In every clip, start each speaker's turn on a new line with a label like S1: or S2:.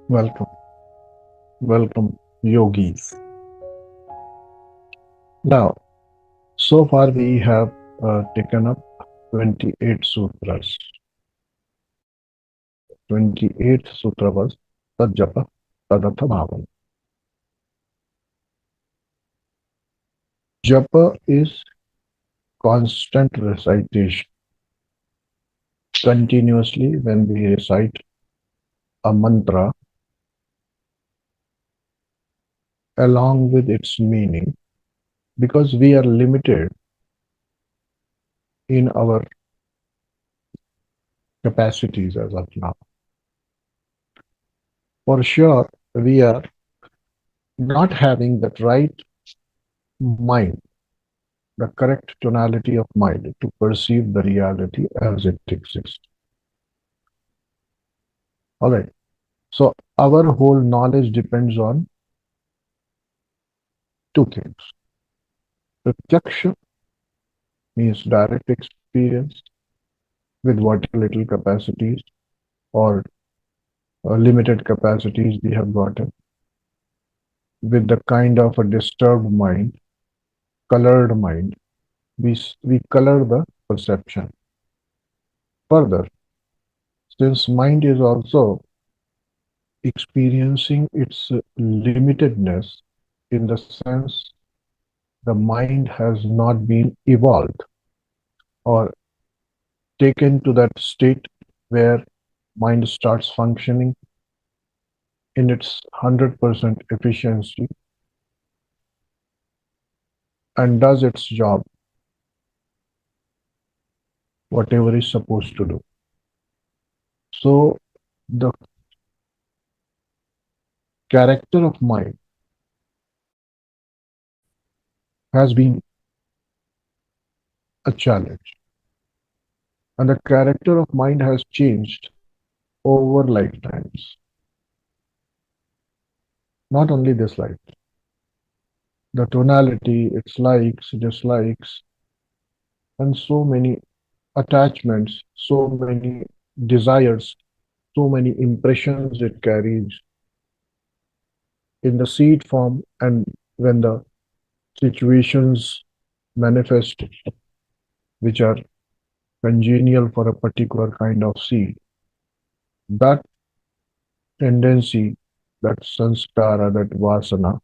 S1: Welcome, welcome, yogis. Now, so far we have taken up 28 sutras. 28th sutra was Japa Tadatha Bhavanam. Japa is constant recitation. Continuously, when we recite a mantra along with its meaning, because we are limited in our capacities as of now. For sure, we are not having that right mind, the correct tonality of mind to perceive the reality as it exists. All right. So our whole knowledge depends on two things. Pratyaksha means direct experience with what little capacities or limited capacities we have gotten, with the kind of a disturbed mind, colored mind, we color the perception. Further, since mind is also experiencing its limitedness in the sense the mind has not been evolved or taken to that state where mind starts functioning in its 100% efficiency and does its job, whatever is supposed to do. So the character of mind has been a challenge, and the character of mind has changed over lifetimes. Not only this life, the tonality, its likes, dislikes, and so many attachments, so many desires, so many impressions it carries in the seed form, and when the situations manifest which are congenial for a particular kind of seed, that tendency, that sanskara, that vasana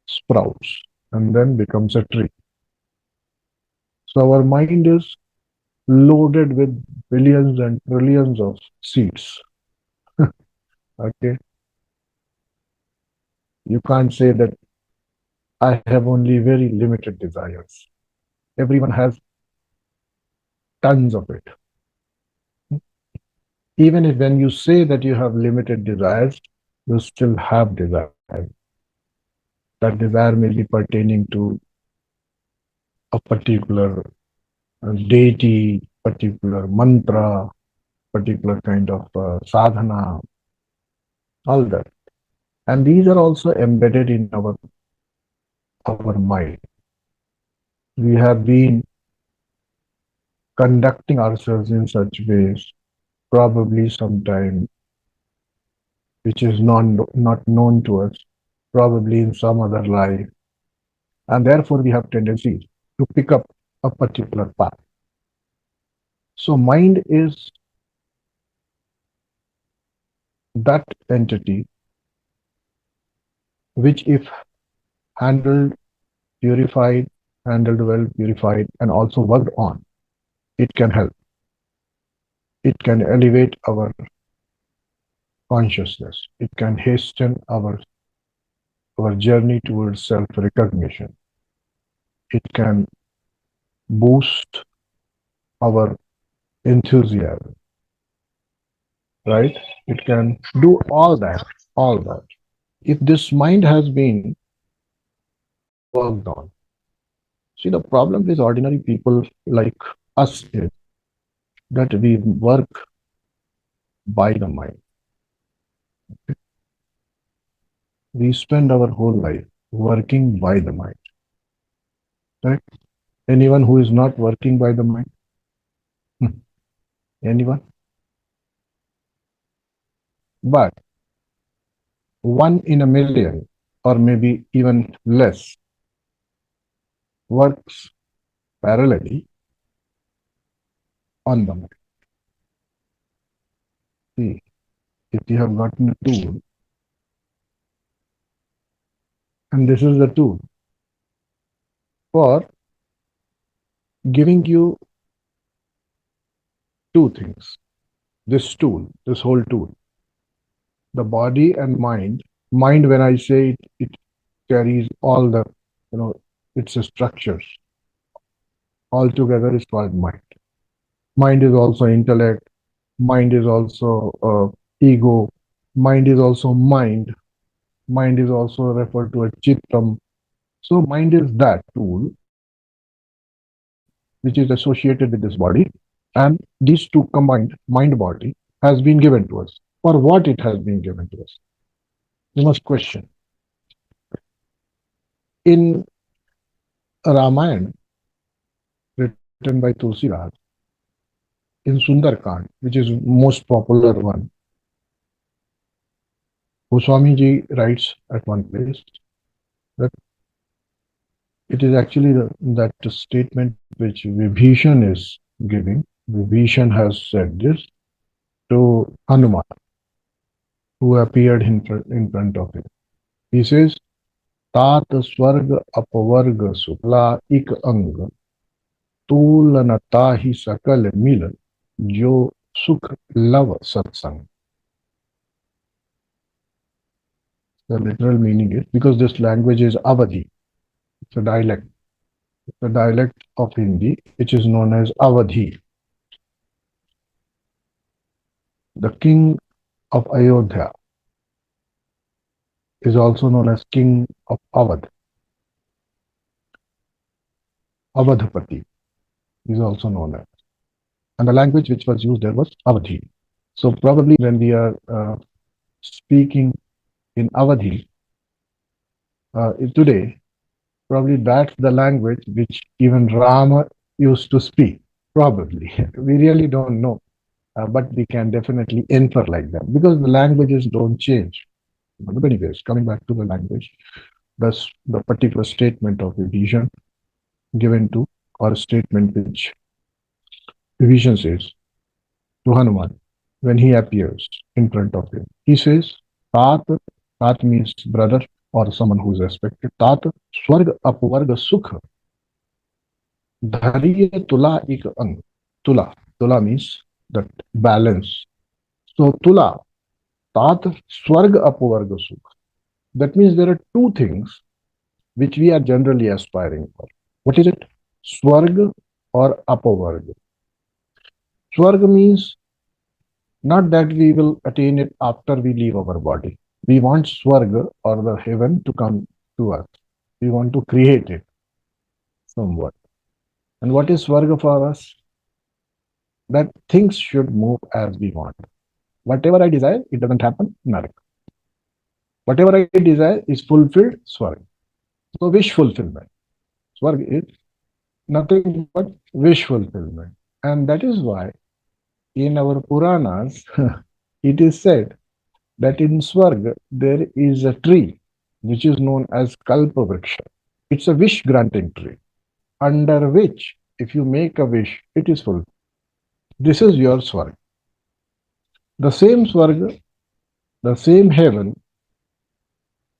S1: sprouts and then becomes a tree. So our mind is loaded with billions and trillions of seeds. Okay, you can't say that I have only very limited desires. Everyone has tons of it. Even if when you say that you have limited desires, you still have desires. That desire may be pertaining to a particular deity, particular mantra, particular kind of sadhana, all that. And these are also embedded in our mind. We have been conducting ourselves in such ways, probably sometime which is not known to us, probably in some other life. And therefore, we have tendencies to pick up a particular path. So, mind is that entity which, if handled, purified, handled well, purified, and also worked on, it can help. It can elevate our consciousness. It can hasten our journey towards self-recognition. It can boost our enthusiasm, right? It can do all that, all that. If this mind has been worked on, see, the problem with ordinary people like us is that we work by the mind. We spend our whole life working by the mind, right? Anyone who is not working by the mind? Hmm. Anyone? But 1 in a million, or maybe even less, works parallelly on the mind. See, if you have gotten a tool, and this is the tool for giving you two things. This tool, this whole tool, the body and mind. Mind, when I say it, it carries all the, you know, its structures. All together is called mind. Mind is also intellect. Mind is also ego. Mind is also mind. Mind is also referred to as chittam. So mind is that tool which is associated with this body, and these two combined, mind body, has been given to us. For what it has been given to us? You must question. In Ramayana, written by Tulsidas, in Sundarkand, which is most popular one, Goswamiji writes at one place that it is actually that statement which Vibhishan is giving. Vibhishan has said this to Hanuman, who appeared in front of him. He says, तात स्वर्ग अपवर्ग शुक्ला इक अंग तुलनता ही सकल मिल जो सुख love satsang. The literal meaning is, because this language is Avadhi, it's a dialect. It's a dialect of Hindi, which is known as Avadhi. The king of Ayodhya is also known as king of Awadh. Awadhapati is also known as. And the language which was used there was Avadhi. So probably when we are speaking in Avadhi today, probably that's the language which even Rama used to speak. Probably. We really don't know. But we can definitely infer like that, because the languages don't change. But anyways, coming back to the language, thus the particular statement of Vibhishan given to, or a statement which Vibhishan says to Hanuman when he appears in front of him. He says, Tat, Tat means brother or someone who is respected. Tat, swarg apavarga sukha, dhariya tula ik ang. Tula. Tula means that balance. So tula, tat, swarg apavarga sukha. That means there are two things which we are generally aspiring for. What is it? Swarga or apavarga. Swarga means not that we will attain it after we leave our body. We want swarga or the heaven to come to us. We want to create it somewhat. And what is swarga for us? That things should move as we want. Whatever I desire, it doesn't happen, narak. Whatever I desire is fulfilled, swarga. So wish fulfillment. Swarga is nothing but wish fulfillment. And that is why in our Puranas, it is said that in Swarg there is a tree which is known as Kalpavriksha. It's a wish granting tree, under which, if you make a wish, it is fulfilled. This is your Swarg. The same Swarg, the same heaven,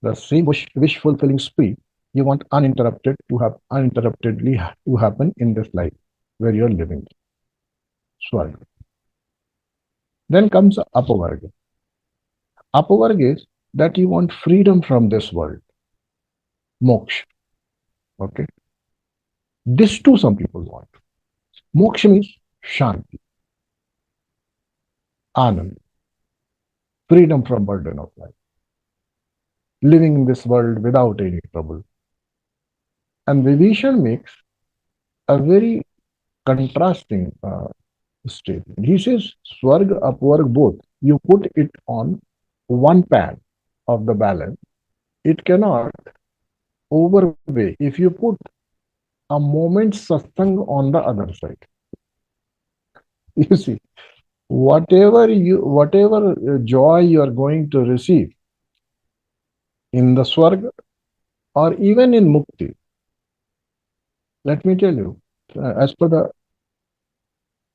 S1: the same wish fulfilling spree, you want uninterruptedly to happen in this life where you're living. Swarg. Then comes apavarga. Apavarga is that you want freedom from this world. Moksha. Okay. This too some people want. Moksha means shanti, anand, freedom from burden of life, living in this world without any trouble. And Vibhishan makes a very contrasting statement. He says, Swarg, Apvarg, both, you put it on one pan of the balance, it cannot overweigh if you put a moment's satsang on the other side. You see, whatever joy you are going to receive in the swarga or even in mukti, let me tell you, as per the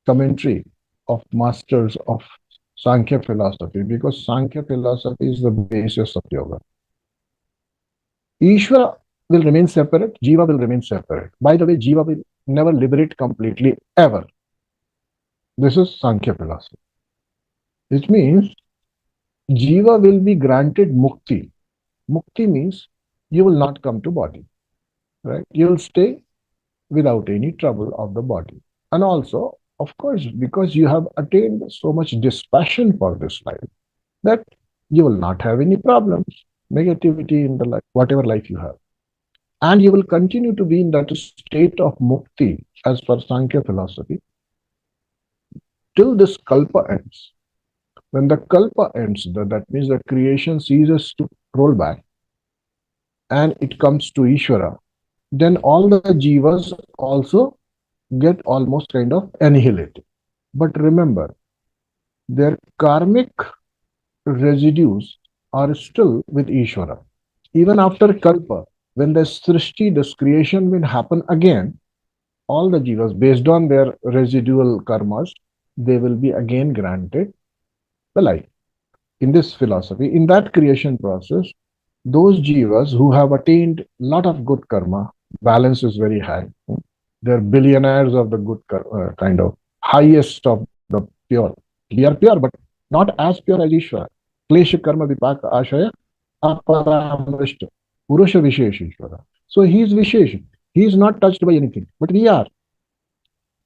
S1: commentary of masters of Sankhya philosophy, because Sankhya philosophy is the basis of yoga. Ishvara will remain separate, Jiva will remain separate. By the way, Jiva will never liberate completely, ever. This is Sankhya philosophy, which means Jiva will be granted mukti. Mukti means you will not come to body, right? You will stay without any trouble of the body. And also, of course, because you have attained so much dispassion for this life, that you will not have any problems, negativity in the life, whatever life you have. And you will continue to be in that state of mukti, as per Sankhya philosophy, till this kalpa ends. When the kalpa ends, that means the creation ceases to roll back and it comes to Ishvara, then all the jivas also get almost kind of annihilated. But remember, their karmic residues are still with Ishvara. Even after Kalpa, when the Srishti, this creation will happen again, all the jivas, based on their residual karmas, they will be again granted the life. In this philosophy, in that creation process, those jivas who have attained lot of good karma, balance is very high. They're billionaires of the good kind of highest of the pure. We are pure, but not as pure as Ishvara. Klesha karma vipaka ashaya aparamrishta. Purusha vishesh Ishvara. So he is vishesh. He is not touched by anything. But we are.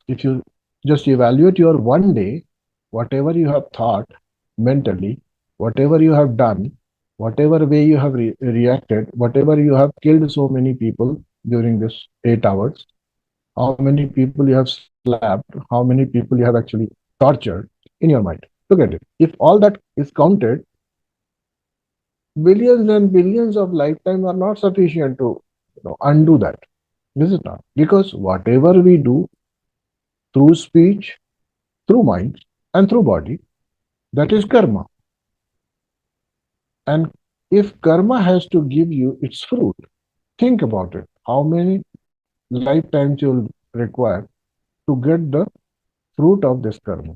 S1: If you just evaluate your one day, whatever you have thought mentally, whatever you have done, whatever way you have reacted, whatever you have killed so many people during this 8 hours, how many people you have slapped, how many people you have actually tortured in your mind. Look at it. If all that is counted, billions and billions of lifetime are not sufficient to undo that. This is not. Because whatever we do through speech, through mind, and through body, that is karma. And if karma has to give you its fruit, think about it. How many lifetimes you'll require to get the fruit of this karma?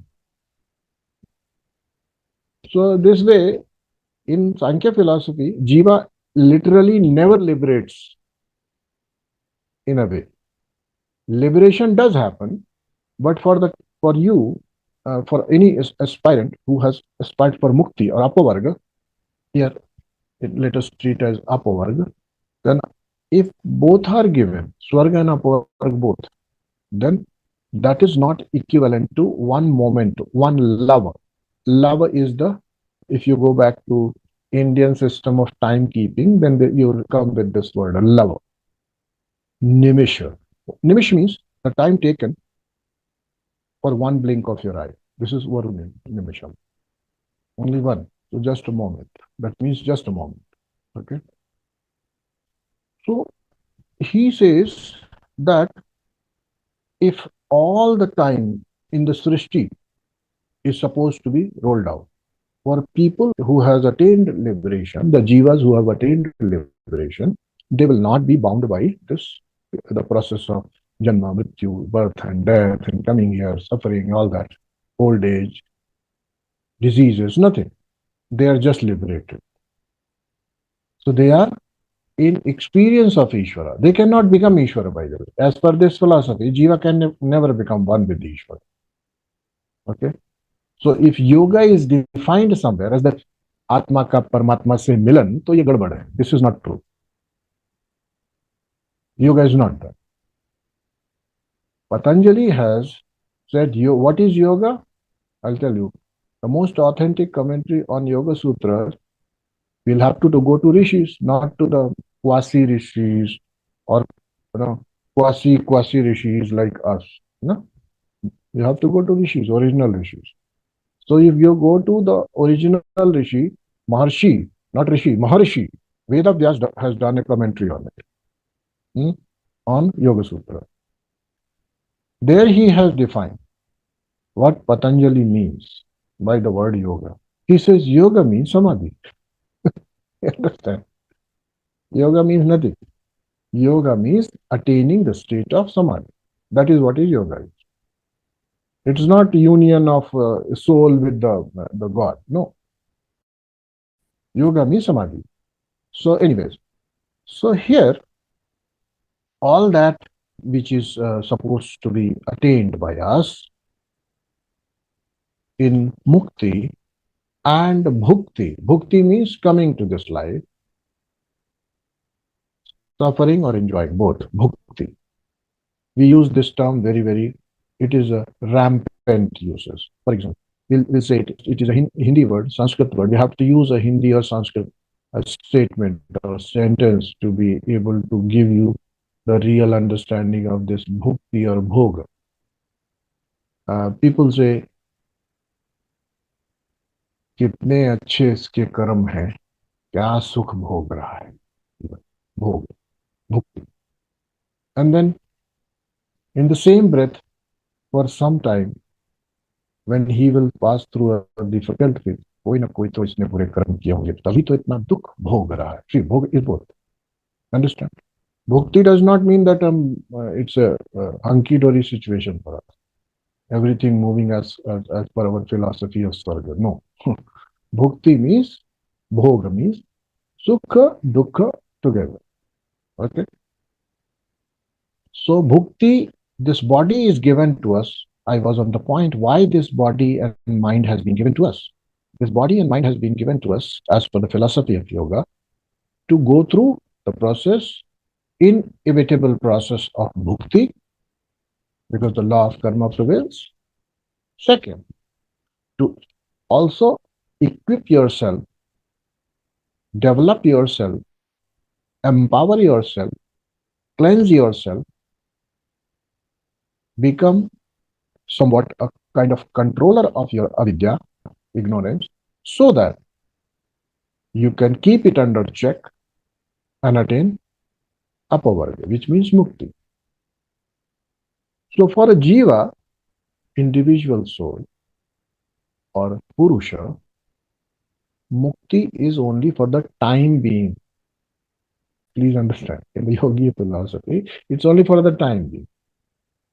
S1: So this way, in Sankhya philosophy, Jiva literally never liberates in a way. Liberation does happen, but for you, for any aspirant who has aspired for mukti or apavarga, here let us treat as apavarga, then if both are given, swarga and apavarga both, then that is not equivalent to one moment, one lava. Lava is the, if you go back to Indian system of timekeeping, then you will come with this word, lava. Nimisha. Nimish means the time taken for one blink of your eye. This is what nimisham. Only one. So just a moment. That means just a moment. Okay. So he says that if all the time in the Srishti is supposed to be rolled out, for people who has attained liberation, the jivas who have attained liberation, they will not be bound by this, the process of janma, mrityu, birth and death and coming here, suffering, all that, old age, diseases, nothing. They are just liberated. So they are in experience of Ishvara. They cannot become Ishvara, by the way. As per this philosophy, Jiva can never become one with Ishvara. Okay? So if yoga is defined somewhere as that Atma ka Paramatma se milan, to ye gadbad hai. This is not true. Yoga is not that. Patanjali has said, what is yoga? I'll tell you. The most authentic commentary on Yoga Sutras, we'll have to go to rishis, not to the quasi rishis or quasi rishis like us. No? You have to go to rishis, original rishis. So if you go to the original rishi, Maharshi, not rishi, Maharishi, Veda Vyas has done a commentary on it, on Yoga Sutra. There he has defined what Patanjali means by the word yoga. He says yoga means samadhi. You understand? Yoga means nothing. Yoga means attaining the state of samadhi. That is what is yoga. It is not union of soul with the God. No. Yoga means samadhi. So, anyways, so here, all that which is supposed to be attained by us in mukti and bhukti. Bhukti means coming to this life, suffering or enjoying, both. Bhukti. We use this term very, very, it is a rampant uses. For example, we'll say it is a Hindi word, Sanskrit word. We have to use a Hindi or Sanskrit statement or sentence to be able to give you the real understanding of this bhukti or bhoga. People say, कितने अच्छे इसके कर्म हैं, क्या सुख भोग रहा है. Bhog, bhukti. And then in the same breath, for some time, when he will pass through a difficult phase, कोई ना कोई तो इसने बुरे कर्म किए होंगे, तभी तो इतना दुख भोग रहा है. See, bhog is both. Understand? Bhukti does not mean that it's a hunky-dory situation for us. Everything moving as per our philosophy of swarga. No. Bhukti means, bhoga means, sukha, dukkha together. Okay? So, bhukti, this body is given to us. I was on the point why this body and mind has been given to us. This body and mind has been given to us as per the philosophy of yoga to go through the process, inevitable process of bhukti, because the law of karma prevails. Second, to also equip yourself, develop yourself, empower yourself, cleanse yourself, become somewhat a kind of controller of your avidya, ignorance, so that you can keep it under check and attain apavarga, which means mukti. So for a jiva, individual soul, or purusha, mukti is only for the time being. Please understand, in the yogi philosophy, it's only for the time being.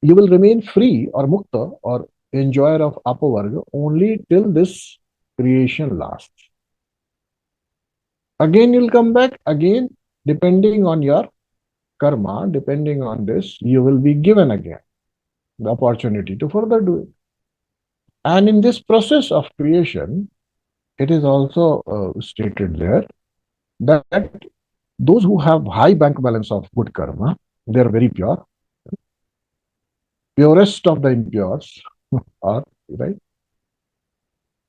S1: You will remain free or mukta or enjoyer of apavarga only till this creation lasts. Again, you'll come back, again, depending on your karma, depending on this, you will be given again the opportunity to further do it. And in this process of creation, it is also stated there that those who have high bank balance of good karma, they are very pure. Purest of the impures are, right?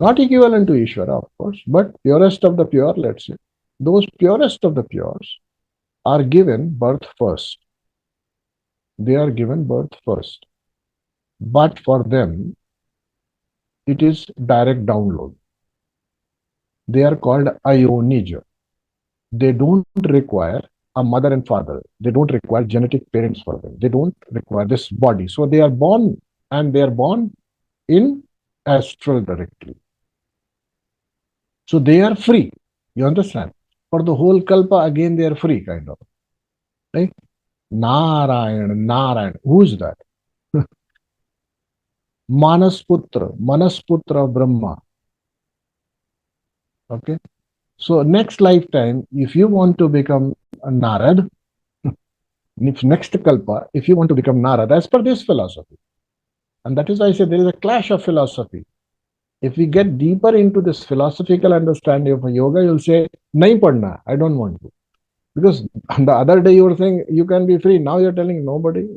S1: Not equivalent to Ishvara, of course, but purest of the pure, let's say. Those purest of the pures are given birth first. They are given birth first. But for them, it is direct download. They are called Ionija. They don't require a mother and father. They don't require genetic parents for them. They don't require this body. So they are born, and they are born in astral directly. So they are free. You understand? For the whole kalpa, again, they are free, kind of. Right? Narayan. Who is that? Manasputra Brahma. Okay? So next lifetime, if you want to become a Narad, next kalpa, if you want to become Narad, as per this philosophy, and that is why I say there is a clash of philosophy. If we get deeper into this philosophical understanding of yoga, you'll say, nahi padna, I don't want to. Because the other day you were saying you can be free. Now you're telling nobody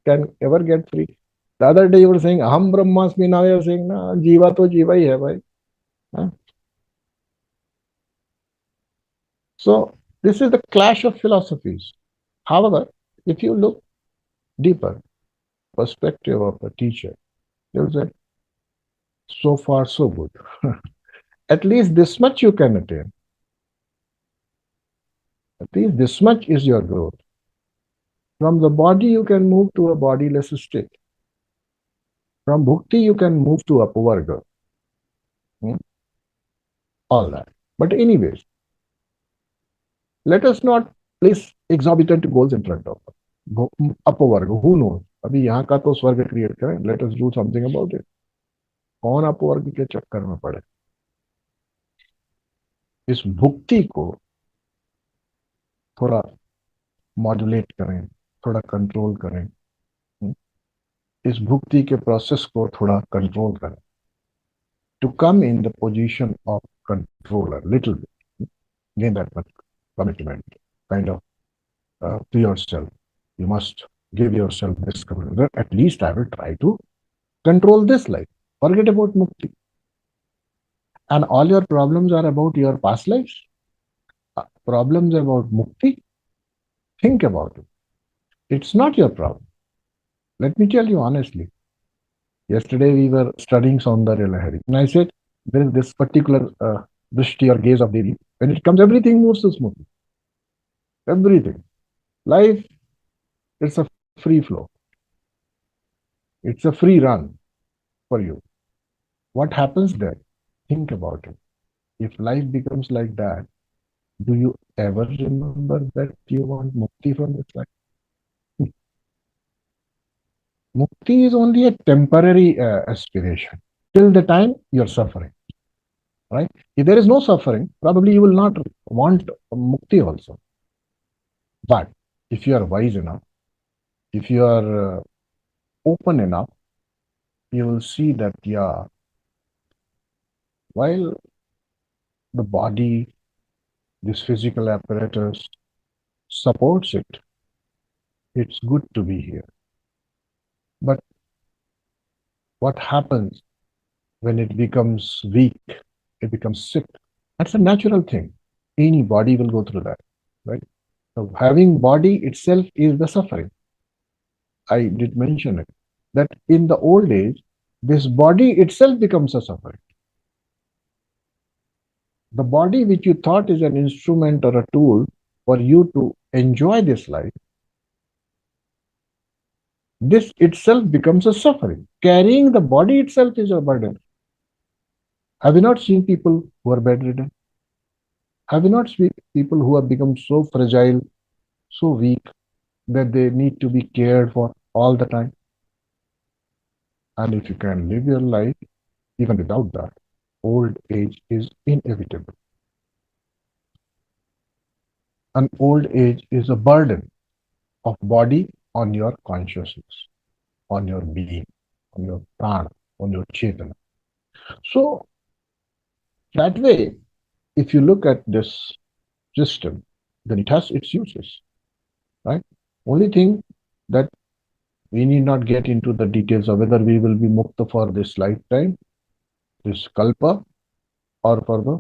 S1: can ever get free. The other day you were saying Aham Brahmasmi. Now you're saying na, Jiva to Jiva hi hai bhai. Huh? So this is the clash of philosophies. However, if you look deeper, perspective of a teacher, you'll say, so far so good. At least this much you can attain. At least this much is your growth. From the body you can move to a bodiless state. From bhukti, you can move to apavarga. Hmm? All that. But anyways, let us not place exorbitant goals in front of us. अपवर्ग, who knows? अभी यहाँ का तो स्वर्ग create करें. Let us do something about it. कौन अपवर्ग के चक्कर में पड़े? इस भुक्ति को थोड़ा मॉड्यूलेट करें, थोड़ा कंट्रोल करें. इस भुक्ति के प्रोसेस को थोड़ा कंट्रोल करें. To come in the position of controller, little bit, gain that much commitment, kind of to yourself. You must give yourself this commitment. At least I will try to control this life. Forget about mukti. And all your problems are about your past lives. Problems about mukti. Think about it. It's not your problem. Let me tell you honestly. Yesterday we were studying Saundarya Lahari. And I said, there is this particular drishti or gaze of Devi. When it comes, everything moves so smoothly. Everything. Life, it's a free flow. It's a free run for you. What happens there? Think about it. If life becomes like that, do you ever remember that you want mukti from this life? Mukti is only a temporary aspiration. Till the time you're suffering, right? If there is no suffering, probably you will not want mukti also. But if you are wise enough, if you are open enough, you will see that, yeah, while the body, this physical apparatus supports it, it's good to be here. But what happens when it becomes weak, it becomes sick? That's a natural thing. Any body will go through that, right? So having body itself is the suffering. I did mention it, that in the old age, this body itself becomes a suffering. The body which you thought is an instrument or a tool for you to enjoy this life, this itself becomes a suffering. Carrying the body itself is a burden. Have you not seen people who are bedridden? Have you not seen people who have become so fragile, so weak, that they need to be cared for all the time? And if you can live your life even without that, old age is inevitable. And old age is a burden of body on your consciousness, on your being, on your prana, on your chetana. So that way, if you look at this system, then it has its uses, right? Only thing that we need not get into the details of whether we will be mukta for this lifetime, this kalpa, or for the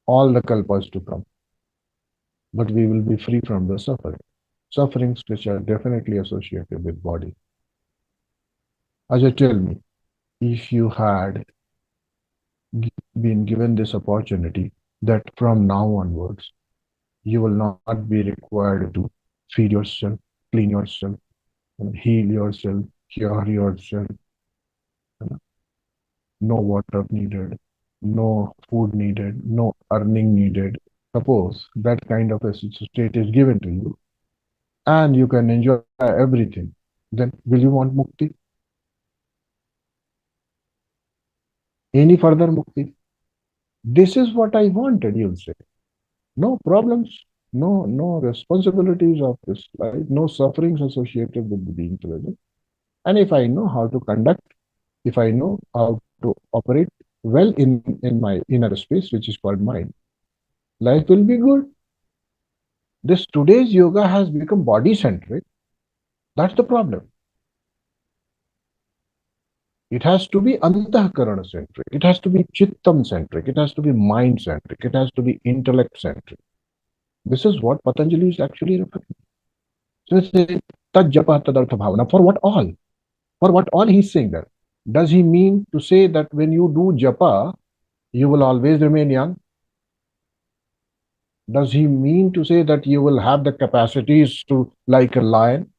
S1: all the kalpas to come. But we will be free from the suffering. Sufferings which are definitely associated with body. Ajay, tell me, if you had been given this opportunity that from now onwards, you will not be required to feed yourself, clean yourself, heal yourself, cure yourself, no water needed, no food needed, no earning needed. Suppose that kind of a state is given to you and you can enjoy everything, then will you want mukti? Any further mukti? This is what I wanted, you'll say. No problems, no responsibilities of this life, no sufferings associated with being present. And if I know how to conduct, if I know how to operate well in my inner space, which is called mind, life will be good. This today's yoga has become body-centric. That's the problem. It has to be antahkarana-centric. It has to be chittam-centric. It has to be mind-centric. It has to be intellect-centric. This is what Patanjali is actually referring to. So it's tad japa tad artha bhavana. For what all? For what all he's saying that? Does he mean to say that when you do japa, you will always remain young? Does he mean to say that you will have the capacities to like a lion?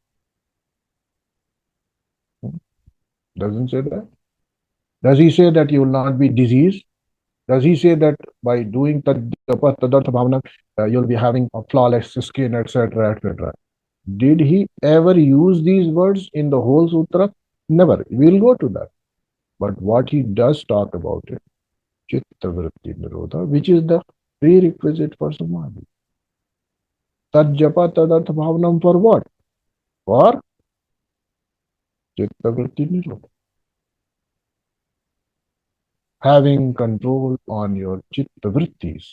S1: Doesn't say that. Does he say that you will not be diseased? Does he say that by doing Japa, Tadartha Bhavanam, you'll be having a flawless skin, etc., etc.? Did he ever use these words in the whole sutra? Never. We'll go to that. But what he does talk about it, chitta vritti nirodha, which is the prerequisite for samadhi. Tad japa tadartha bhavanam for what? For chitta vritti nirodha. Having control on your chitta vrittis,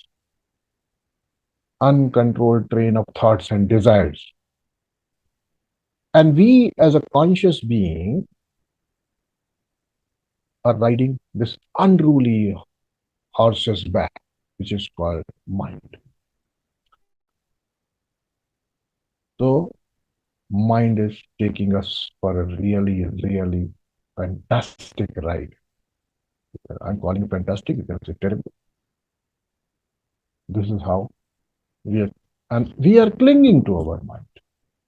S1: uncontrolled train of thoughts and desires. And we, as a conscious being, are riding this unruly horse's back, which is called mind. So, mind is taking us for a really, really fantastic ride. I'm calling it fantastic because it's terrible. This is how we are, and we are clinging to our mind.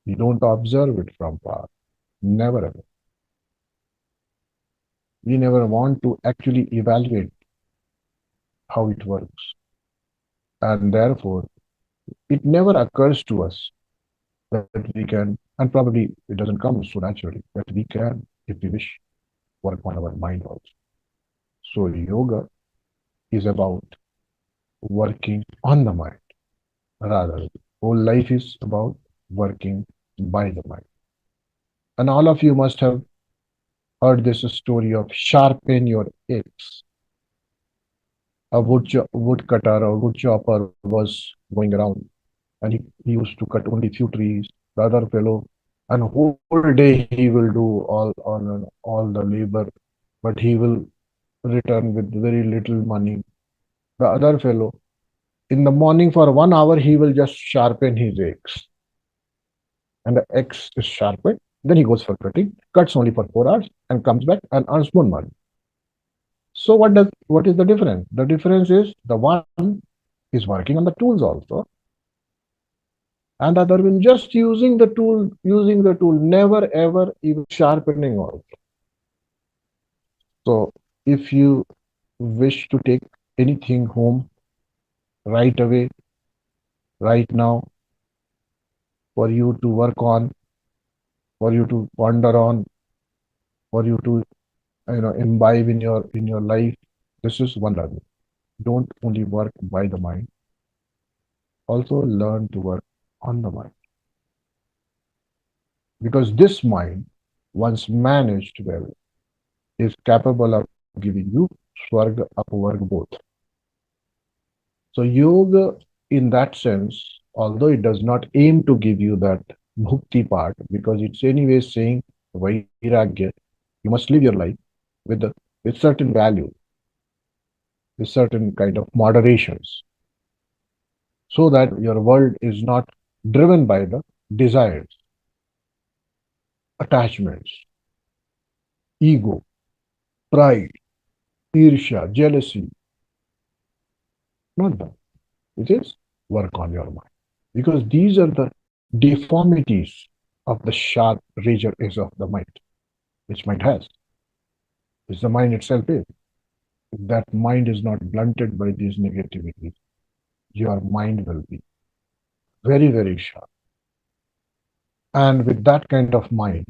S1: We don't observe it from far. Never ever. We never want to actually evaluate how it works. And therefore, it never occurs to us that we can, and probably it doesn't come so naturally, that we can, if we wish, work on our mind also. So, yoga is about working on the mind. Rather, whole life is about working by the mind. And all of you must have heard this story of sharpen your axe. A woodcutter or wood chopper was going around, and he used to cut only few trees. The other fellow, and whole day he will do all the labor, but he will return with very little money. The other fellow, in the morning for 1 hour, he will just sharpen his axe, and the axe is sharpened. Then he goes for cutting, cuts only for 4 hours, and comes back and earns more money. So what is the difference? The difference is the one is working on the tools also, and the other will just using the tool, never ever even sharpening also. So if you wish to take anything home right away, right now, for you to work on, for you to ponder on, for you to imbibe in your life, this is one learning. Don't only work by the mind, also learn to work on the mind. Because this mind, once managed well, is capable of giving you swarga, apavarg both. So yoga, in that sense, although it does not aim to give you that mukti part, because it's anyway saying vairagya, you must live your life with with certain value, with certain kind of moderations, so that your world is not driven by the desires, attachments, ego, pride, irsha, jealousy. Not that. It is work on your mind. Because these are the deformities of the sharp razor edge of the mind, which mind has, which the mind itself is. If that mind is not blunted by these negativities, your mind will be very, very sharp. And with that kind of mind,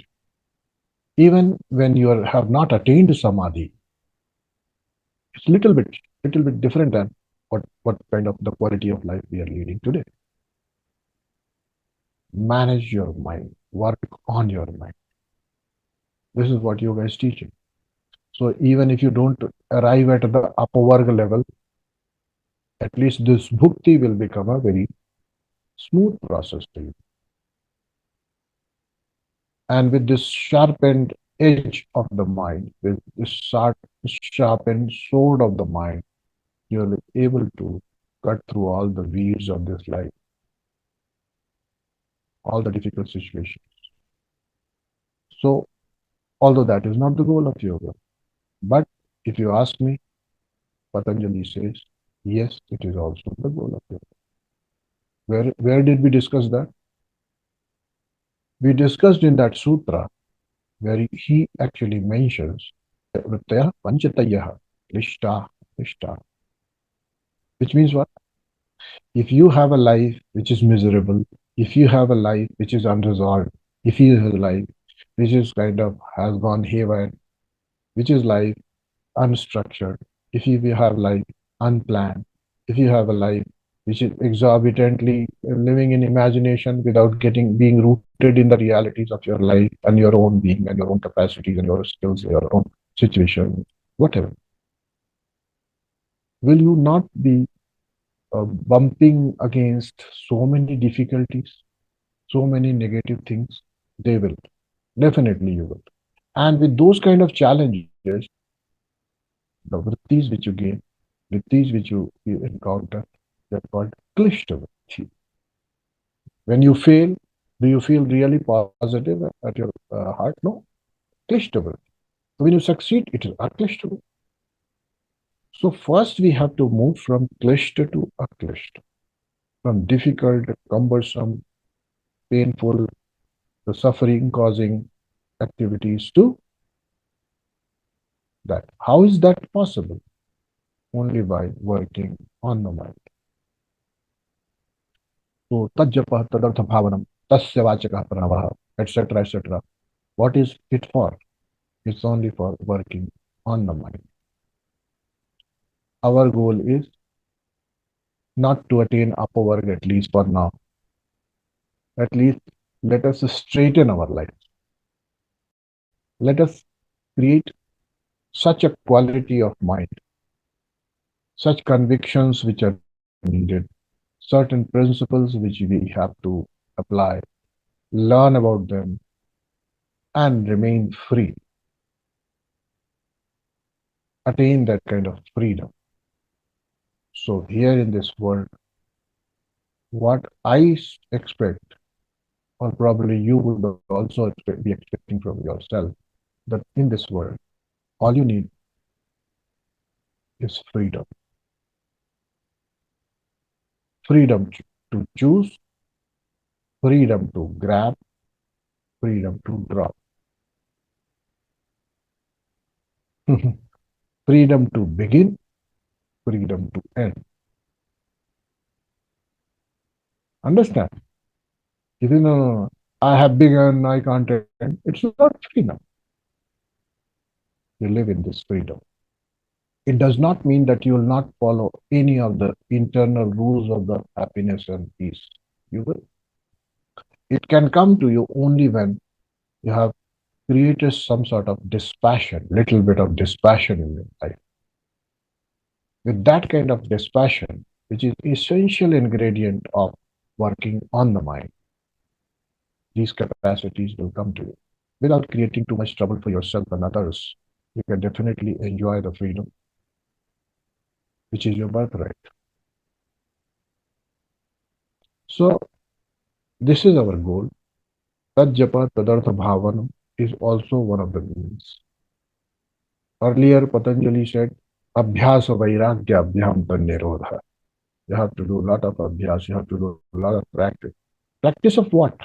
S1: even when you have not attained samadhi, it's little bit different than what kind of the quality of life we are leading today. Manage your mind, work on your mind. This is what yoga is teaching. So even if you don't arrive at the apavarga level, at least this bhukti will become a very smooth process to you. And with this sharpened edge of the mind, with this sharpened sword of the mind, you're able to cut through all the weeds of this life, all the difficult situations. So, although that is not the goal of yoga, but if you ask me, Patanjali says, yes, it is also the goal of yoga. Where did we discuss that? We discussed in that sutra where he actually mentions vrittaya panchatayah, lishta, lishta. Which means what? If you have a life which is miserable, if you have a life which is unresolved, if you have a life which is kind of has gone haywire, which is life unstructured, if you have life unplanned, if you have a life which is exorbitantly living in imagination without getting being rooted in the realities of your life and your own being and your own capacities and your skills, your own situation, whatever, will you not be bumping against so many difficulties, so many negative things? They will. Definitely you will. And with those kind of challenges, the vrittis which you gain, vrittis which you encounter, they're called klishta vritti. When you fail, do you feel really positive at your heart? No. Klishta vritti. When you succeed, it is aklishta vritti. So first we have to move from klishta to aklishta, from difficult, cumbersome, painful, the suffering causing activities to that. How is that possible? Only by working on the mind. So tajjapa tadartha bhavanam tasya vachaka pranavaha etc. etc. What is it for? It's only for working on the mind. Our goal is not to attain apavarg, at least for now. At least let us straighten our life. Let us create such a quality of mind, such convictions which are needed, certain principles which we have to apply, learn about them, and remain free. Attain that kind of freedom. So, here in this world, what I expect, or probably you would also be expecting from yourself, that in this world, all you need is freedom. Freedom to choose, freedom to grab, freedom to drop, freedom to begin, freedom to end. Understand? If you know, I have begun, I can't end, it's not freedom. You live in this freedom. It does not mean that you will not follow any of the internal rules of the happiness and peace. You will. It can come to you only when you have created some sort of dispassion, little bit of dispassion in your life. With that kind of dispassion, which is essential ingredient of working on the mind, these capacities will come to you. Without creating too much trouble for yourself and others, you can definitely enjoy the freedom, which is your birthright. So, this is our goal. Tad Japa Tadartha Bhavanam is also one of the means. Earlier, Patanjali said, Abhyasa Vairagya Abhyam Nirodha. You have to do a lot of abhyas, you have to do a lot of practice. Practice of what?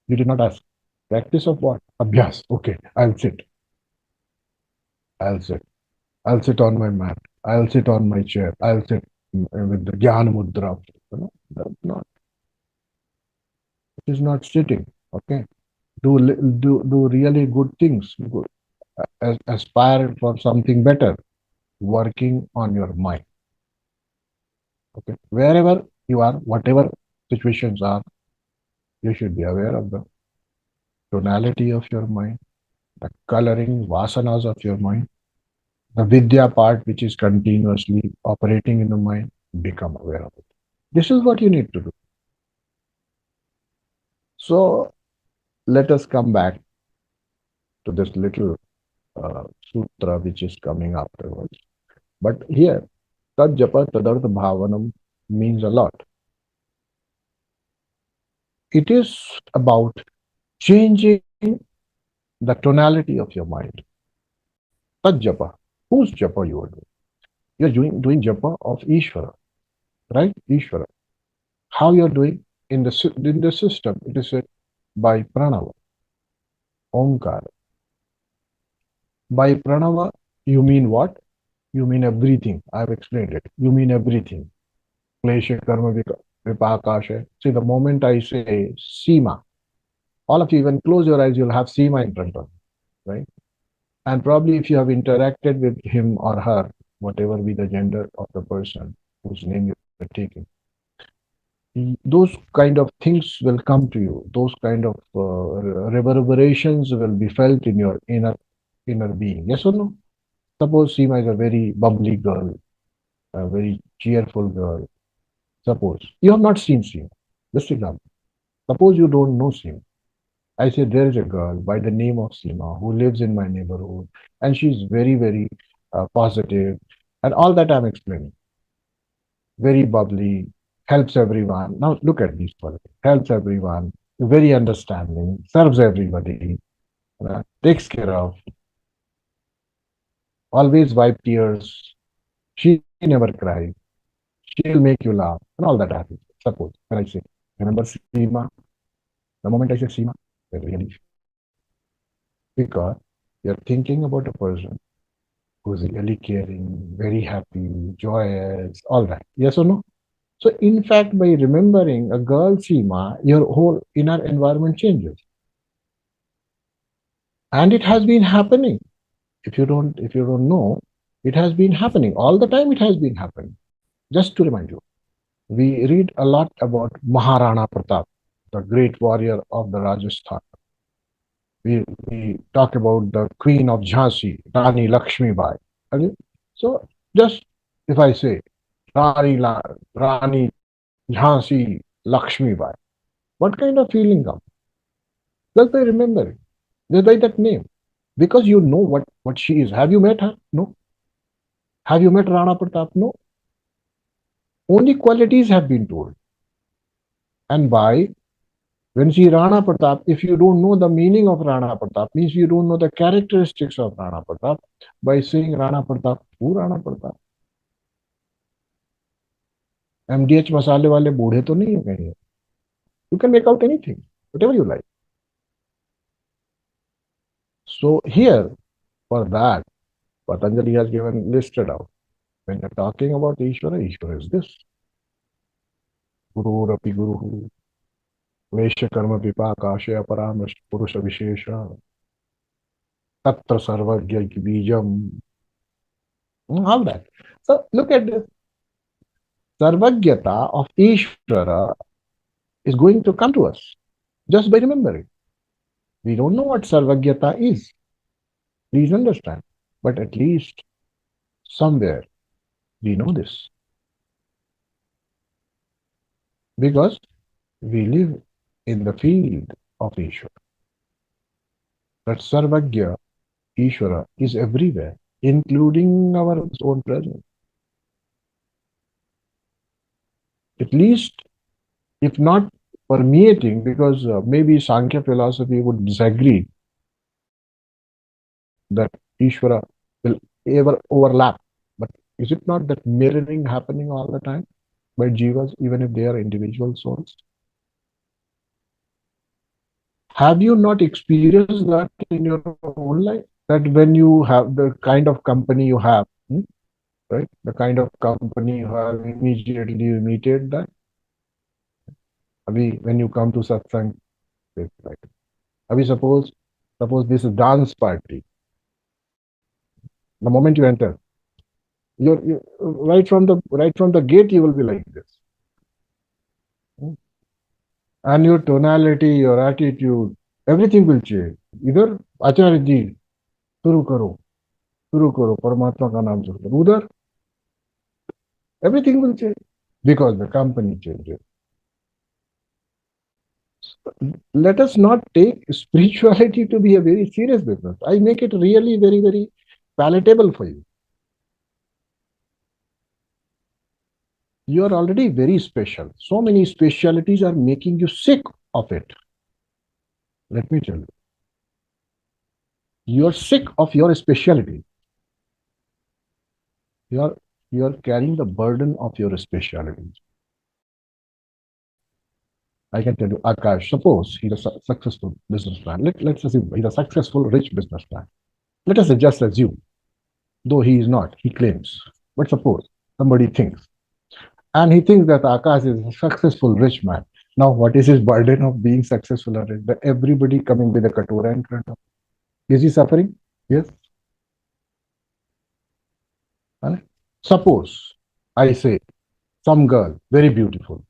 S1: You did not ask. Practice of what? Abhyas. Okay, I'll sit. I'll sit. I'll sit on my mat. I'll sit on my chair. I'll sit with the Jnana Mudra. That's not. It is not sitting. Okay. Do really good things. Aspire for something better. Working on your mind. Okay. Wherever you are, whatever situations are, you should be aware of the tonality of your mind, the coloring, vasanas of your mind, the vidya part which is continuously operating in the mind, become aware of it. This is what you need to do. So let us come back to this little sutra which is coming afterwards. But here, tad japa tadartha bhavanam means a lot. It is about changing the tonality of your mind. Tad japa. Whose japa you are doing? You are doing japa of Ishvara, right? Ishvara. How you are doing in the system? It is by pranava, omkara. By pranava, you mean what? You mean everything. I have explained it. You mean everything. Klesha, karma, vipakasha. See, the moment I say Seema, all of you, even close your eyes, you'll have Seema in front of you, right? And probably if you have interacted with him or her, whatever be the gender of the person whose name you're taking, those kind of things will come to you. Those kind of reverberations will be felt in your inner being. Yes or no? Suppose Seema is a very bubbly girl, a very cheerful girl. Suppose you have not seen Seema. Just example. Suppose you don't know Seema. I say there is a girl by the name of Seema who lives in my neighborhood, and she's very, very positive, and all that I'm explaining. Very bubbly, helps everyone. Now look at these qualities. Helps everyone, very understanding, serves everybody, takes care of, always wipe tears. She never cries. She'll make you laugh, and all that happens. Suppose when I say, remember Seema? The moment I say Seema, I really feel because you're thinking about a person who's really caring, very happy, joyous, all that. Yes or no? So, in fact, by remembering a girl Seema, your whole inner environment changes. And it has been happening. If you don't know, it has been happening. All the time it has been happening. Just to remind you, we read a lot about Maharana Pratap, the great warrior of the Rajasthan. We talk about the Queen of Jhansi, Rani Lakshmi Bai. Okay? So just if I say Rani Jhansi Lakshmi Bai, what kind of feeling comes? Just by remembering, just by that name. Because you know what she is. Have you met her? No. Have you met Rana Pratap? No. Only qualities have been told. And by when she Rana Pratap, if you don't know the meaning of Rana Pratap, means you don't know the characteristics of Rana Pratap, by saying Rana Pratap, who Rana Pratap? MDH मसाले वाले बूढ़े तो नहीं है कहीं. You can make out anything, whatever you like. So here, for that, Patanjali has given listed out. When you're talking about Ishvara, Ishvara is this. Guru Rapi Guru, Vesha Karma Vipakasha Aparamash Purusha Vishesha, Tatra Sarvagya Bijam, all that. So look at this. Sarvagyata of Ishvara is going to come to us just by remembering. We don't know what Sarvagyata is. Please understand. But at least somewhere we know this. Because we live in the field of Ishvara. That Sarvagya, Ishvara, is everywhere, including our own presence. At least, if not permeating, because maybe Sankhya philosophy would disagree that Ishvara will ever overlap. But is it not that mirroring happening all the time by jivas, even if they are individual souls? Have you not experienced that in your own life? That when you have the kind of company you have, right? The kind of company you have, immediately you imitate that. When you come to satsang, it's like, suppose this is dance party. The moment you enter, you're right from the gate, you will be like this. And your tonality, your attitude, everything will change. Either Acharya ji, shuru karo, Paramatma ka naam shuru karo. Udhar, everything will change because the company changes. Let us not take spirituality to be a very serious business. I make it really very, very palatable for you. You are already very special. So many specialities are making you sick of it. Let me tell you. You are sick of your speciality. You are carrying the burden of your speciality. I can tell you, Akash, suppose he's a successful businessman. Let's assume he's a successful, rich businessman. Let us just assume, though he is not, he claims. But suppose somebody thinks, and he thinks that Akash is a successful rich man. Now, what is his burden of being successful or rich? That everybody coming with a katura in front of him. Is he suffering? Yes. Right? Suppose I say some girl, very beautiful.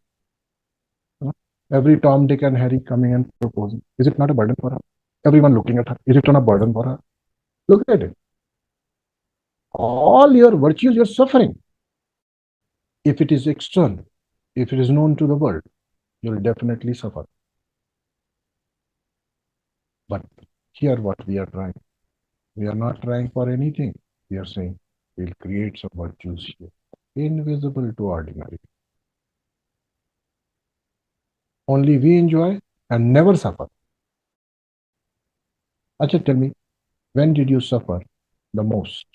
S1: Every Tom, Dick, and Harry coming and proposing. Is it not a burden for her? Everyone looking at her. Is it not a burden for her? Look at it. All your virtues, you're suffering. If it is external, if it is known to the world, you'll definitely suffer. But here, what we are trying, we are not trying for anything. We are saying we'll create some virtues here, invisible to ordinary. Only we enjoy and never suffer. Acha, tell me, when did you suffer the most?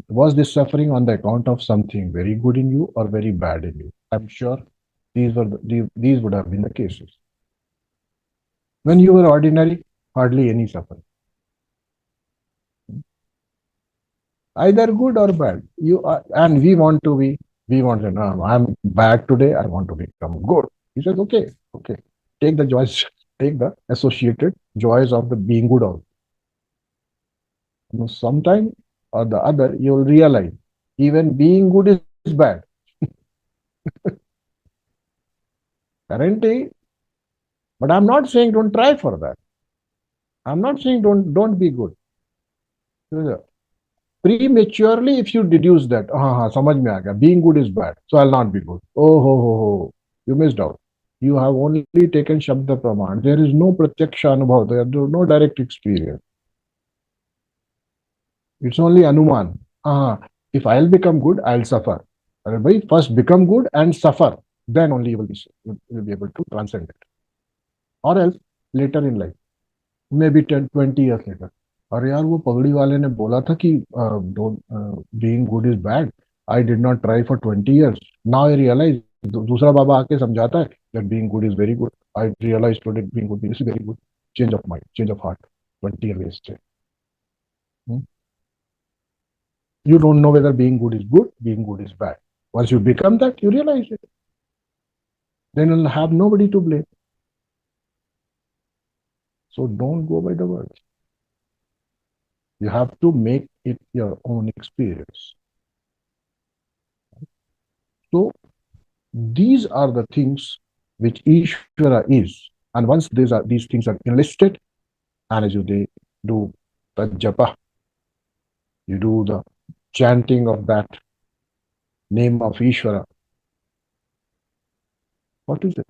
S1: Was this suffering on the account of something very good in you or very bad in you? I'm sure these would have been the cases. When you were ordinary, hardly any suffering. Either good or bad. And we want to say, no, I'm bad today, I want to become good. He says, okay. Take the joys, take the associated joys of the being good also. Sometime or the other, you'll realize even being good is bad. Currently, but I'm not saying don't try for that. I'm not saying don't be good. Prematurely, if you deduce that, samajh mein aa gaya, being good is bad, so I'll not be good. Oh, you missed out. You have only taken Shabda Praman. There is no Pratyaksha Anubhav. There is no direct experience. It's only Anuman. If I'll become good, I'll suffer. First become good and suffer. Then only you will be able to transcend it. Or else, later in life, maybe 10, 20 years later. अरे यार वो पगड़ी वाले ने बोला था कि being good is bad. I did not try for 20 years. Now I realize, दूसरा बाबा आके समझाता है that being good is very good. I realized today being good is very good. Change of mind, change of heart. 20 years wasted. You don't know whether being good is good, being good is bad. Once you become that, you realize it. Then you'll have nobody to blame. So don't go by the words. You have to make it your own experience. So these are the things which Ishvara is. And once these things are enlisted, and as you do the Japa, you do the chanting of that name of Ishvara. What is it?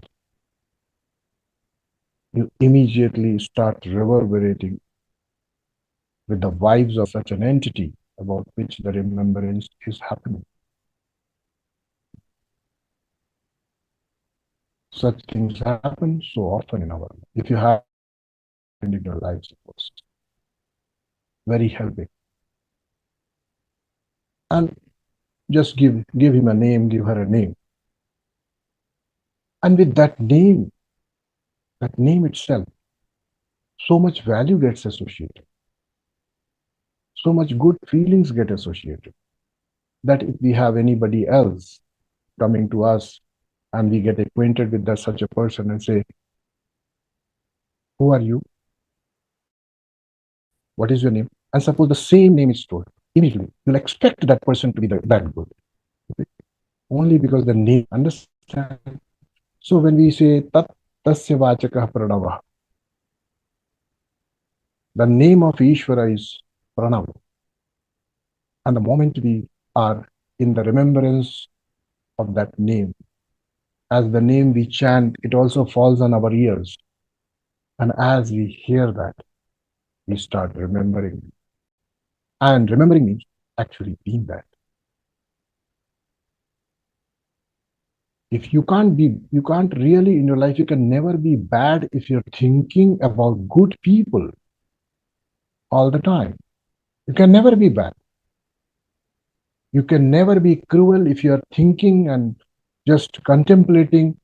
S1: You immediately start reverberating with the vibes of such an entity about which the remembrance is happening. Such things happen so often in our life. If you have in your life, suppose, very helping. And just give him a name, give her a name. And with that name itself, so much value gets associated. So much good feelings get associated. That if we have anybody else coming to us and we get acquainted with such a person and say, who are you? What is your name? And suppose the same name is told, immediately you'll expect that person to be that good. Okay? Only because the name, understand? So when we say tat tasya vachakah pranavah, the name of Ishvara is Pranav. And the moment we are in the remembrance of that name, as the name we chant, it also falls on our ears. And as we hear that, we start remembering. And remembering means actually being that. If you can't really in your life, you can never be bad if you're thinking about good people all the time. You can never be bad. You can never be cruel if you're thinking and just contemplating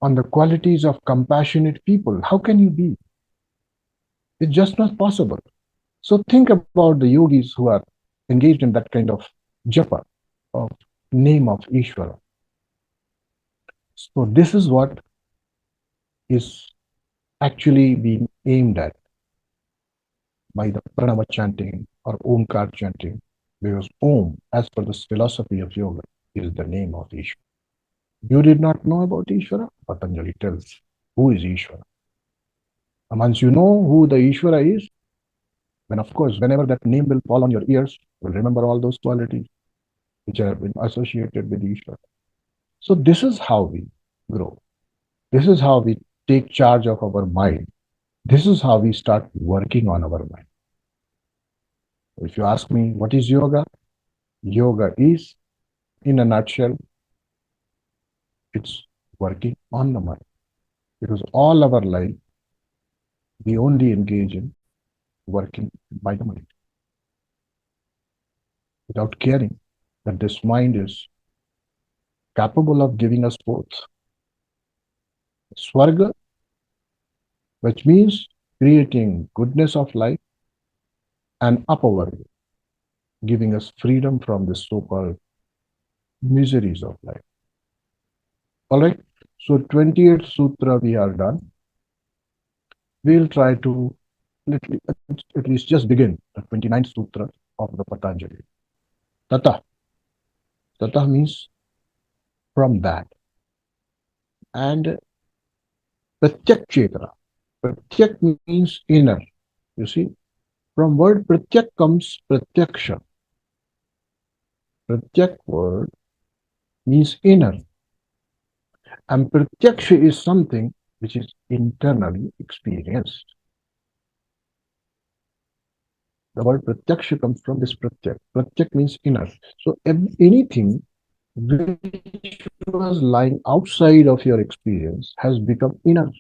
S1: on the qualities of compassionate people. How can you be? It's just not possible. So think about the yogis who are engaged in that kind of japa of name of Ishvara. So this is what is actually being aimed at by the pranava chanting or omkar chanting, because om, as per this philosophy of yoga, is the name of Ishvara. You did not know about Ishvara? Patanjali tells who is Ishvara. And once you know who the Ishvara is, then of course, whenever that name will fall on your ears, you will remember all those qualities which have been associated with Ishvara. So this is how we grow. This is how we take charge of our mind. This is how we start working on our mind. If you ask me, what is yoga? Yoga is, in a nutshell, it's working on the mind. Because all our life, we only engage in working by the mind without caring that this mind is capable of giving us both swarga, which means creating goodness of life, and apavarg, giving us freedom from the so-called miseries of life. All right. So 28th sutra we are done. We'll try to at least just begin the 29th sutra of the Patanjali. Tata. Tata means from that. And pratyak chetana. Pratyak means inner. You see, from word pratyak comes pratyaksha. Pratyak word means inner. And pratyaksha is something which is internally experienced. The word pratyaksha comes from this pratyak. Pratyak means inner. So anything which was lying outside of your experience has become inner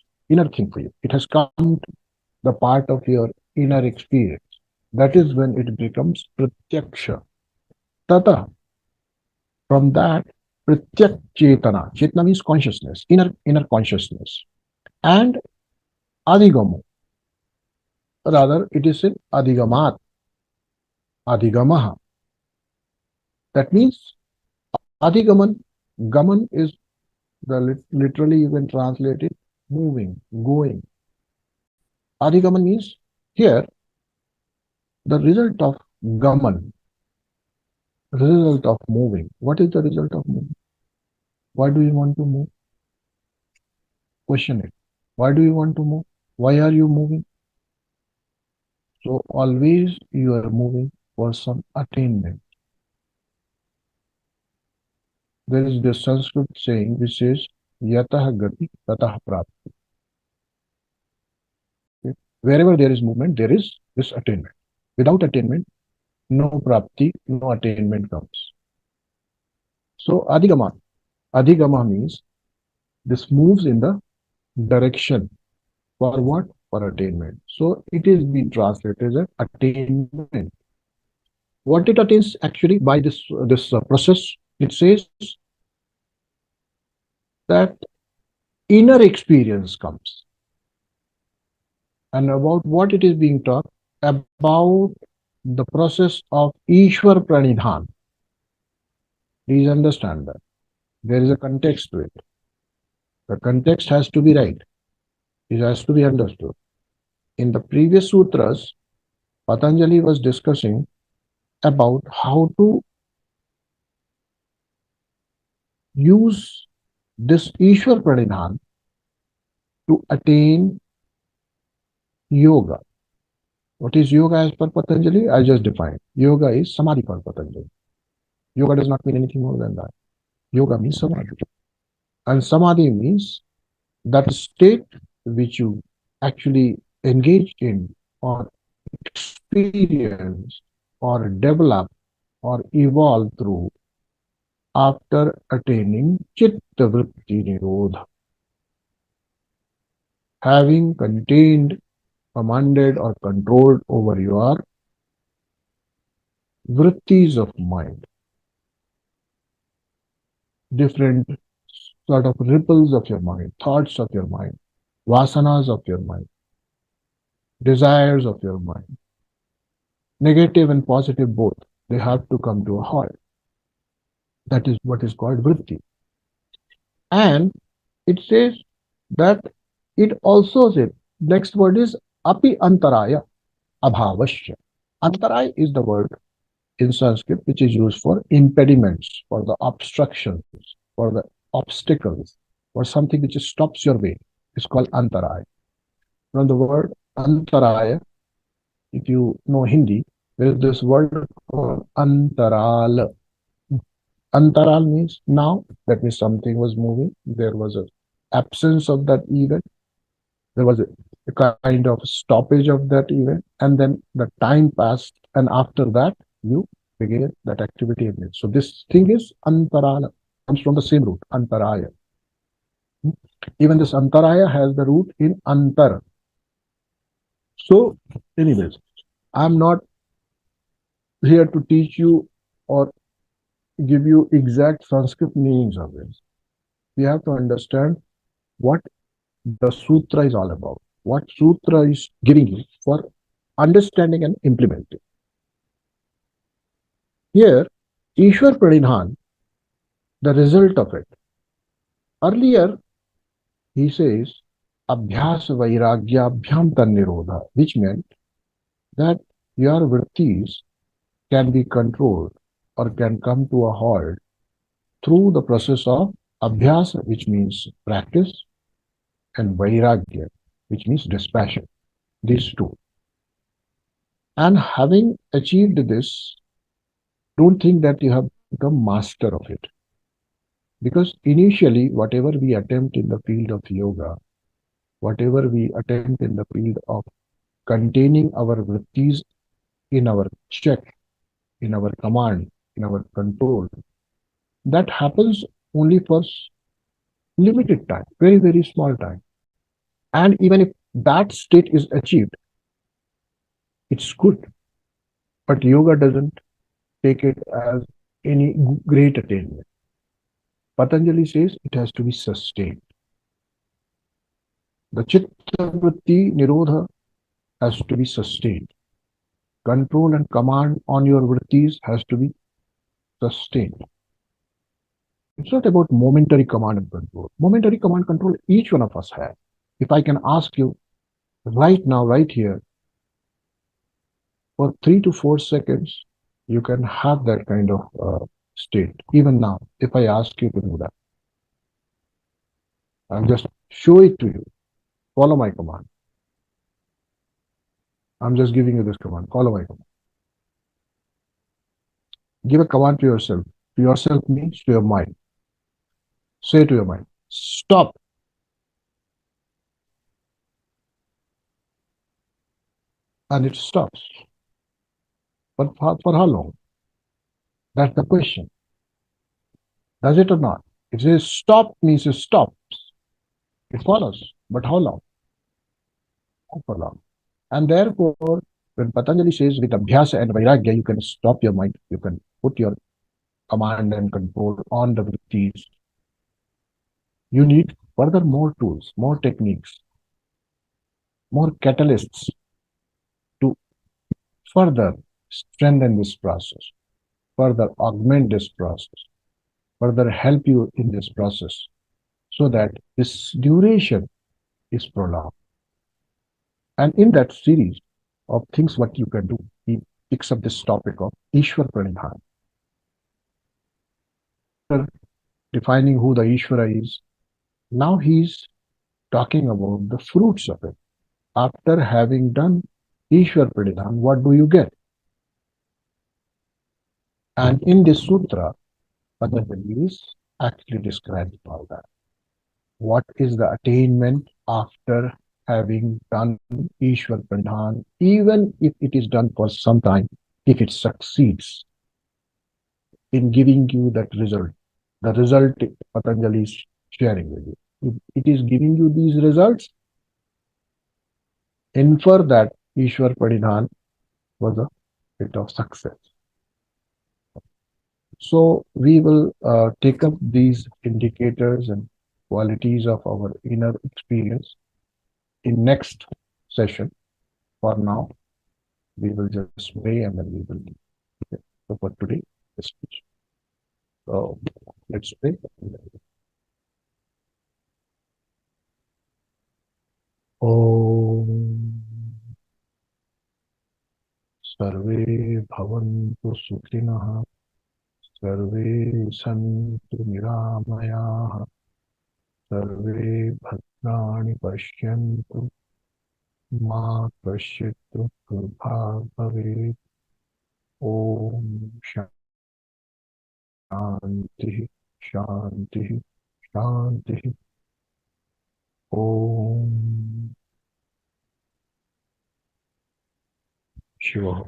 S1: thing for you. It has come to the part of your inner experience. That is when it becomes pratyaksha. Tata, from that, pratyak chetana. Chetana means consciousness, inner consciousness. And adigamo. Rather, it is in adigamat, adigamaha. That means adigaman, gaman is literally you can translate it moving, going. Adigaman means here the result of gaman, result of moving. What is the result of moving? Why do you want to move? Question it. Why do you want to move? Why are you moving? So always you are moving for some attainment. There is this Sanskrit saying which says yatah gati tatah prapti. Okay? Wherever there is movement, there is this attainment. Without attainment, no prapti, no attainment comes. So adigama. Adigama means this moves in the direction for what? For attainment. So it is being translated as attainment. What it attains actually by this process, it says that inner experience comes. And about what it is being taught? About the process of Ishwar Pranidhan. Please understand that. There is a context to it. The context has to be right. It has to be understood. In the previous sutras, Patanjali was discussing about how to use this Ishwar Pranidhan to attain yoga. What is yoga as per Patanjali? I just defined. Yoga is samadhi for Patanjali. Yoga does not mean anything more than that. Yoga means samadhi. And samadhi means that state which you actually engage in or experience or develop or evolve through after attaining chitta vritti nirodha. Having contained, commanded or controlled over your vrittis of mind, different sort of ripples of your mind, thoughts of your mind, vasanas of your mind, desires of your mind. negative and positive both, they have to come to a halt. That is what is called vritti. And it says that it also says, next word is api antaraya abhavasya. Antaraya is the word in Sanskrit which is used for impediments, for the obstructions, for the obstacles, for something which stops your way. It's called antaraya. From the word antaraya, if you know Hindi, there is this word called antaral. Antaral means now, that means something was moving, there was a absence of that event, there was a kind of stoppage of that event, and then the time passed, and after that you began that activity again. So this thing is antarala, comes from the same root, antaraya. Even this antaraya has the root in antar. So, anyways, I'm not here to teach you or give you exact Sanskrit meanings of this. We have to understand what the sutra is all about, what sutra is giving you for understanding and implementing. Here, Ishwar Pranidhan, the result of it. Earlier, he says, Abhyas Vairagyabhyam Tannirodha, which meant that your vrittis can be controlled or can come to a halt through the process of Abhyas, which means practice, and Vairagya, which means dispassion. These two. And having achieved this, don't think that you have become master of it. Because initially, whatever we attempt in the field of yoga, whatever we attempt in the field of containing our vrittis in our check, in our command, in our control, that happens only for limited time, very, very small time. And even if that state is achieved, it's good. But yoga doesn't take it as any great attainment. Patanjali says it has to be sustained. The chitta vritti nirodha has to be sustained. Control and command on your vrittis has to be sustained. It's not about momentary command and control. Momentary command control each one of us has. If I can ask you right now, right here, for 3 to 4 seconds, you can have that kind of state. Even now, if I ask you to do that, I'll just show it to you. Follow my command. I'm just giving you this command. Follow my command. Give a command to yourself. To yourself means to your mind. Say to your mind, stop. And it stops. But for how long? That's the question. Does it or not? It says stop means it stops. It follows. But how long? Not for long. And therefore, when Patanjali says with abhyasa and vairagya, you can stop your mind. You can put your command and control on the vrittis. You need further more tools, more techniques, more catalysts to further strengthen this process, further augment this process, further help you in this process so that this duration is prolonged. And in that series of things what you can do, he picks up this topic of Ishwar Pranidhan. Defining who the Ishvara is, now he's talking about the fruits of it. After having done Ishwar Pranidhan, what do you get? And in this sutra, Patanjali is actually describing all that. What is the attainment after having done Ishwar Pranidhan, even if it is done for some time, if it succeeds in giving you that result, the result Patanjali is sharing with you. If it is giving you these results, infer that Ishwar Pranidhan was a bit of success. So we will take up these indicators and qualities of our inner experience in next session. For now, We will just pray and then we will leave. Okay. So for today, just so let's pray. Om सर्वे भवन्तु सुखिनः सर्वे सन्तु निरामयाः सर्वे भद्राणि पश्यन्तु मा कश्चित् दुःखभाग् भवेत् ॐ शान्तिः शान्तिः शान्तिः ॐ शिवः